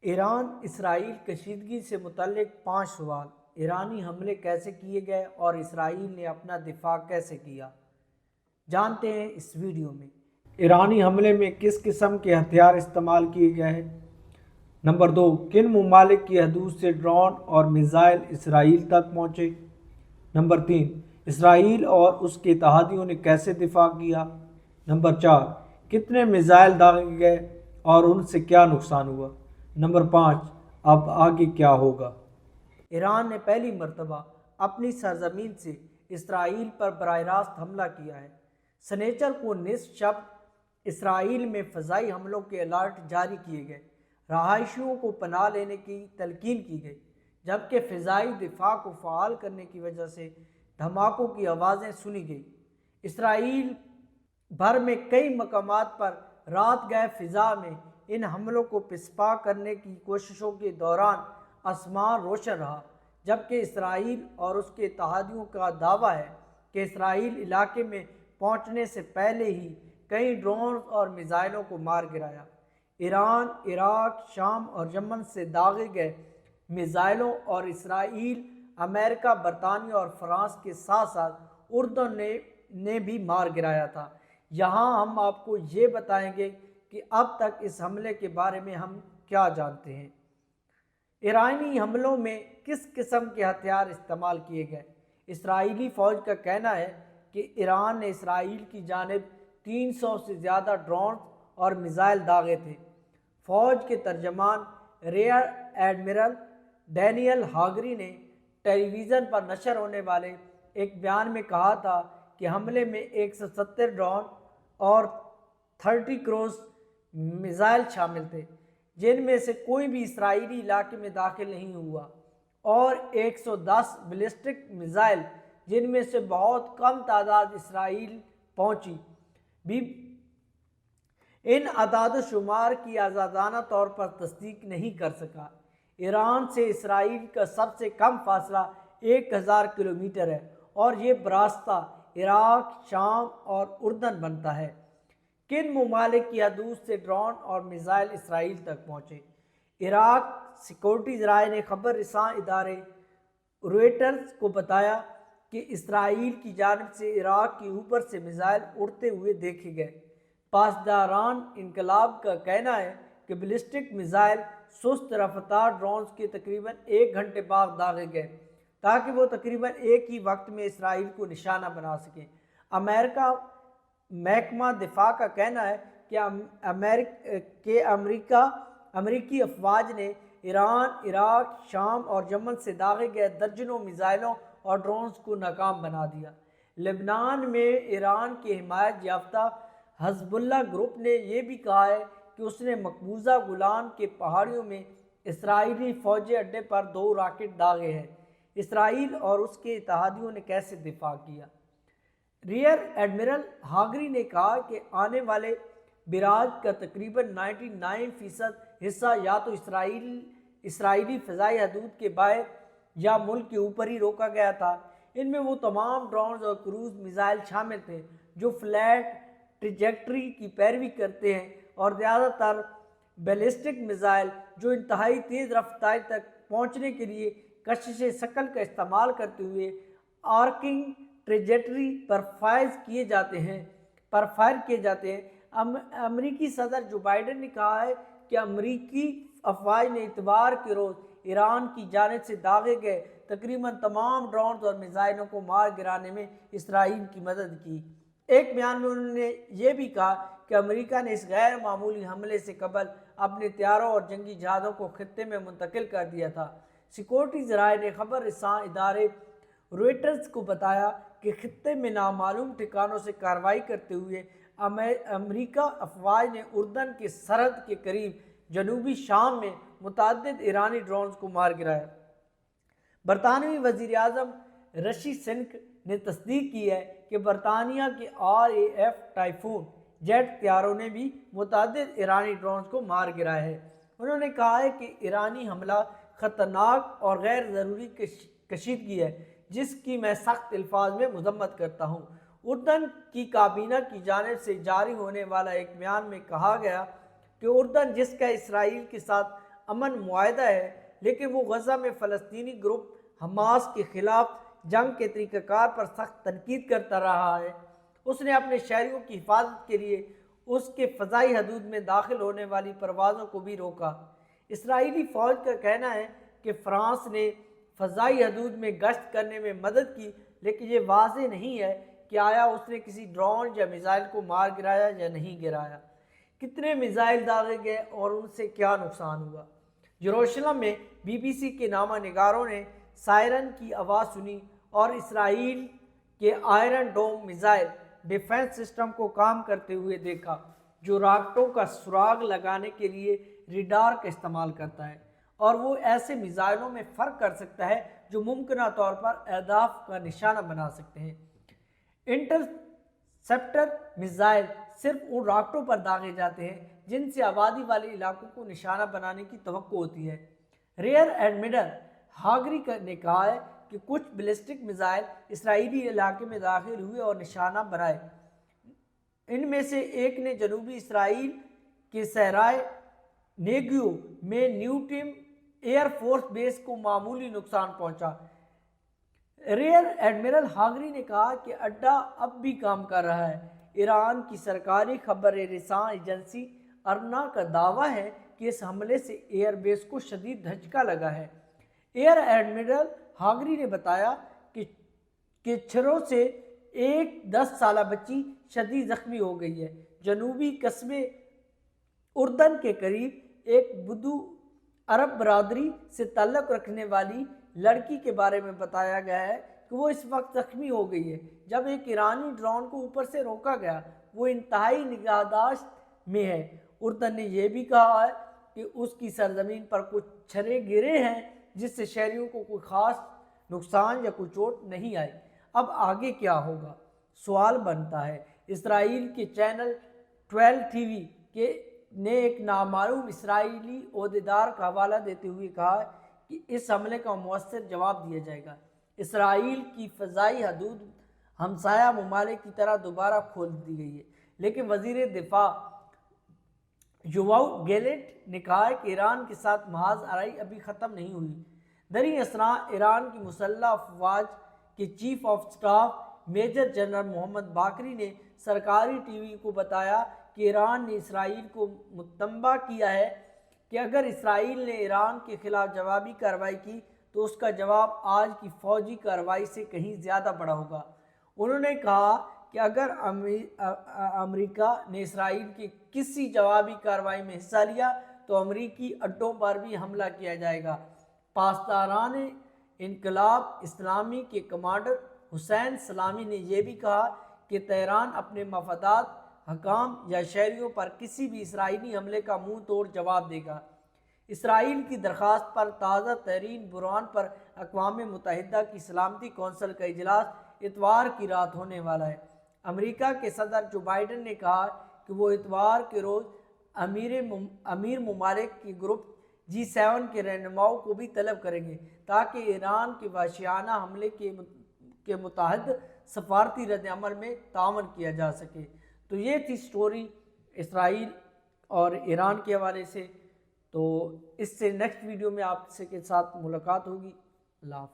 ایران اسرائیل کشیدگی سے متعلق 5 سوال۔ ایرانی حملے کیسے کیے گئے اور اسرائیل نے اپنا دفاع کیسے کیا، جانتے ہیں اس ویڈیو میں۔ ایرانی حملے میں کس قسم کے ہتھیار استعمال کیے گئے ہیں؟ نمبر 2، کن ممالک کی حدود سے ڈرون اور میزائل اسرائیل تک پہنچے؟ نمبر 3، اسرائیل اور اس کے اتحادیوں نے کیسے دفاع کیا؟ نمبر 4، کتنے میزائل داغے گئے اور ان سے کیا نقصان ہوا؟ نمبر 5، اب آگے کیا ہوگا؟ ایران نے پہلی مرتبہ اپنی سرزمین سے اسرائیل پر براہ راست حملہ کیا ہے۔ سنیچر کو نصف شب اسرائیل میں فضائی حملوں کے الرٹ جاری کیے گئے، رہائشیوں کو پناہ لینے کی تلقین کی گئی، جبکہ فضائی دفاع کو فعال کرنے کی وجہ سے دھماکوں کی آوازیں سنی گئی۔ اسرائیل بھر میں کئی مقامات پر رات گئے فضا میں ان حملوں کو پسپا کرنے کی کوششوں کے دوران آسمان روشن رہا، جبکہ اسرائیل اور اس کے اتحادیوں کا دعویٰ ہے کہ اسرائیل علاقے میں پہنچنے سے پہلے ہی کئی ڈرون اور میزائلوں کو مار گرایا۔ ایران، عراق، شام اور یمن سے داغے گئے میزائلوں اور اسرائیل، امریکہ، برطانیہ اور فرانس کے ساتھ ساتھ اردن نے بھی مار گرایا تھا۔ یہاں ہم آپ کو یہ بتائیں گے کہ اب تک اس حملے کے بارے میں ہم کیا جانتے ہیں۔ ایرانی حملوں میں کس قسم کے ہتھیار استعمال کیے گئے؟ اسرائیلی فوج کا کہنا ہے کہ ایران نے اسرائیل کی جانب 300 سے زیادہ ڈرونز اور میزائل داغے تھے۔ فوج کے ترجمان ریئر ایڈمرل ڈینیل ہاگری نے ٹیلی ویژن پر نشر ہونے والے ایک بیان میں کہا تھا کہ حملے میں 170 ڈرون اور 30 کروز میزائل شامل تھے، جن میں سے کوئی بھی اسرائیلی علاقے میں داخل نہیں ہوا، اور 110 بیلسٹک میزائل، جن میں سے بہت کم تعداد اسرائیل پہنچی بھی۔ ان اعداد و شمار کی آزادانہ طور پر تصدیق نہیں کر سکا۔ ایران سے اسرائیل کا سب سے کم فاصلہ 1000 کلومیٹر ہے اور یہ براستہ عراق، شام اور اردن بنتا ہے۔ کن ممالک کی حدود سے ڈرون اور میزائل اسرائیل تک پہنچے؟ عراق سیکورٹی ذرائع نے خبر رساں ادارے رویٹرز کو بتایا کہ اسرائیل کی جانب سے عراق کے اوپر سے میزائل اڑتے ہوئے دیکھے گئے۔ پاسداران انقلاب کا کہنا ہے کہ بیلسٹک میزائل سست رفتار ڈرونز کے تقریباً 1 گھنٹے بعد داغے گئے تاکہ وہ تقریباً ایک ہی وقت میں اسرائیل کو نشانہ بنا سکیں۔ محکمہ دفاع کا کہنا ہے کہ امریکی افواج نے ایران، عراق، شام اور یمن سے داغے گئے درجنوں میزائلوں اور ڈرونز کو ناکام بنا دیا۔ لبنان میں ایران کے حمایت یافتہ حزب اللہ گروپ نے یہ بھی کہا ہے کہ اس نے مقبوضہ گولان کے پہاڑیوں میں اسرائیلی فوجی اڈے پر 2 راکٹ داغے ہیں۔ اسرائیل اور اس کے اتحادیوں نے کیسے دفاع کیا؟ ریئر ایڈمرل ہاگری نے کہا کہ آنے والے براج کا تقریباً 99% حصہ یا تو اسرائیلی فضائی حدود کے باہر یا ملک کے اوپر ہی روکا گیا تھا۔ ان میں وہ تمام ڈرونز اور کروز میزائل شامل تھے جو فلیٹ ٹریجیکٹری کی پیروی کرتے ہیں، اور زیادہ تر بیلسٹک میزائل جو انتہائی تیز رفتاری تک پہنچنے کے لیے کشش ثقل کا استعمال کرتے ہوئے آرکنگ ٹریجیکٹری پر فائر کیے جاتے ہیں۔ امریکی صدر جو بائیڈن نے کہا ہے کہ امریکی افواج نے اتوار کے روز ایران کی جانب سے داغے گئے تقریباً تمام ڈرونز اور میزائلوں کو مار گرانے میں اسرائیل کی مدد کی۔ ایک بیان میں انہوں نے یہ بھی کہا کہ امریکہ نے اس غیر معمولی حملے سے قبل اپنے طیاروں اور جنگی جہازوں کو خطے میں منتقل کر دیا تھا۔ سیکورٹی ذرائع نے خبر رساں ادارے رویٹرز کو بتایا کہ خطے میں نامعلوم ٹھکانوں سے کارروائی کرتے ہوئے امریکہ افواج نے اردن کے سرحد کے قریب جنوبی شام میں متعدد ایرانی ڈرونز کو مار گرایا۔ برطانوی وزیر اعظم رشی سنک نے تصدیق کی ہے کہ برطانیہ کے RAF ٹائفون جیٹ طیاروں نے بھی متعدد ایرانی ڈرونز کو مار گرایا ہے۔ انہوں نے کہا ہے کہ ایرانی حملہ خطرناک اور غیر ضروری کشیدگی ہے، جس کی میں سخت الفاظ میں مذمت کرتا ہوں۔ اردن کی کابینہ کی جانب سے جاری ہونے والا ایک بیان میں کہا گیا کہ اردن، جس کا اسرائیل کے ساتھ امن معاہدہ ہے، لیکن وہ غزہ میں فلسطینی گروپ حماس کے خلاف جنگ کے طریقہ کار پر سخت تنقید کرتا رہا ہے۔ اس نے اپنے شہریوں کی حفاظت کے لیے اس کے فضائی حدود میں داخل ہونے والی پروازوں کو بھی روکا۔ اسرائیلی فوج کا کہنا ہے کہ فرانس نے فضائی حدود میں گشت کرنے میں مدد کی، لیکن یہ واضح نہیں ہے کہ آیا اس نے کسی ڈرون یا میزائل کو مار گرایا یا نہیں گرایا، کتنے میزائل داغے گئے اور ان سے کیا نقصان ہوا۔ یروشلم میں BBC کے نامہ نگاروں نے سائرن کی آواز سنی اور اسرائیل کے Iron Dome missile defence system کو کام کرتے ہوئے دیکھا، جو راکٹوں کا سراغ لگانے کے لیے ریڈار کا استعمال کرتا ہے، اور وہ ایسے میزائلوں میں فرق کر سکتا ہے جو ممکنہ طور پر اہداف کا نشانہ بنا سکتے ہیں۔ انٹرسپٹر میزائل صرف ان راکٹوں پر داغے جاتے ہیں جن سے آبادی والے علاقوں کو نشانہ بنانے کی توقع ہوتی ہے۔ ریئر ایڈمرل ہاگری نے کہا ہے کہ کچھ بیلسٹک میزائل اسرائیلی علاقے میں داخل ہوئے اور نشانہ بنائے۔ ان میں سے ایک نے جنوبی اسرائیل کے صحرائے نیگیو میں نیوٹم ایئر فورس بیس کو معمولی نقصان پہنچا۔ ریئر ایڈمرل ہاگری نے کہا کہ اڈہ اب بھی کام کر رہا ہے۔ ایران کی سرکاری خبر رساں ایجنسی ارنا کا دعویٰ ہے کہ اس حملے سے ایئر بیس کو شدید دھچکا لگا ہے۔ ایئر ایڈمرل ہاگری نے بتایا کہ چھروں سے ایک 10 سالہ بچی شدید زخمی ہو گئی ہے۔ جنوبی قصبے اردن کے قریب ایک بدو عرب برادری سے تعلق رکھنے والی لڑکی کے بارے میں بتایا گیا ہے کہ وہ اس وقت زخمی ہو گئی ہے جب ایک ایرانی ڈرون کو اوپر سے روکا گیا۔ وہ انتہائی نگہداشت میں ہے۔ اردن نے یہ بھی کہا ہے کہ اس کی سرزمین پر کچھ چھرے گرے ہیں جس سے شہریوں کو کوئی خاص نقصان یا کوئی چوٹ نہیں آئی۔ اب آگے کیا ہوگا؟ سوال بنتا ہے۔ اسرائیل کے چینل 12 TV نے ایک نامعلوم اسرائیلی عہدیدار کا حوالہ دیتے ہوئے کہا کہ اس حملے کا مؤثر جواب دیا جائے گا۔ اسرائیل کی فضائی حدود ہمسایہ ممالک کی طرح دوبارہ کھول دی گئی ہے، لیکن وزیر دفاع یوآو گیلنٹ نے کہا کہ ایران کے ساتھ محاذ آرائی ابھی ختم نہیں ہوئی۔ دریں اثنا ایران کی مسلح افواج کے chief of staff major general Mohammad Bagheri نے سرکاری ٹی وی کو بتایا کہ ایران نے اسرائیل کو متنبہ کیا ہے کہ اگر اسرائیل نے ایران کے خلاف جوابی کارروائی کی تو اس کا جواب آج کی فوجی کارروائی سے کہیں زیادہ بڑا ہوگا۔ انہوں نے کہا کہ اگر امریکہ نے اسرائیل کی کسی جوابی کارروائی میں حصہ لیا تو امریکی اڈوں پر بھی حملہ کیا جائے گا۔ پاسداران انقلاب اسلامی کے کمانڈر حسین سلامی نے یہ بھی کہا کہ تہران اپنے مفادات، حکام یا شہریوں پر کسی بھی اسرائیلی حملے کا منہ توڑ جواب دے گا۔ اسرائیل کی درخواست پر تازہ ترین بحران پر اقوام متحدہ کی سلامتی کونسل کا اجلاس اتوار کی رات ہونے والا ہے۔ امریکہ کے صدر جو بائیڈن نے کہا کہ وہ اتوار کے روز امیر ممالک کی گروپ G7 کے رہنماؤں کو بھی طلب کریں گے تاکہ ایران کے وحشیانہ حملے کے متحد سفارتی رد عمل میں تعاون کیا جا سکے۔ تو یہ تھی سٹوری اسرائیل اور ایران کے حوالے سے۔ تو اس سے نیکسٹ ویڈیو میں آپ کے ساتھ ملاقات ہوگی۔ اللہ حافظ۔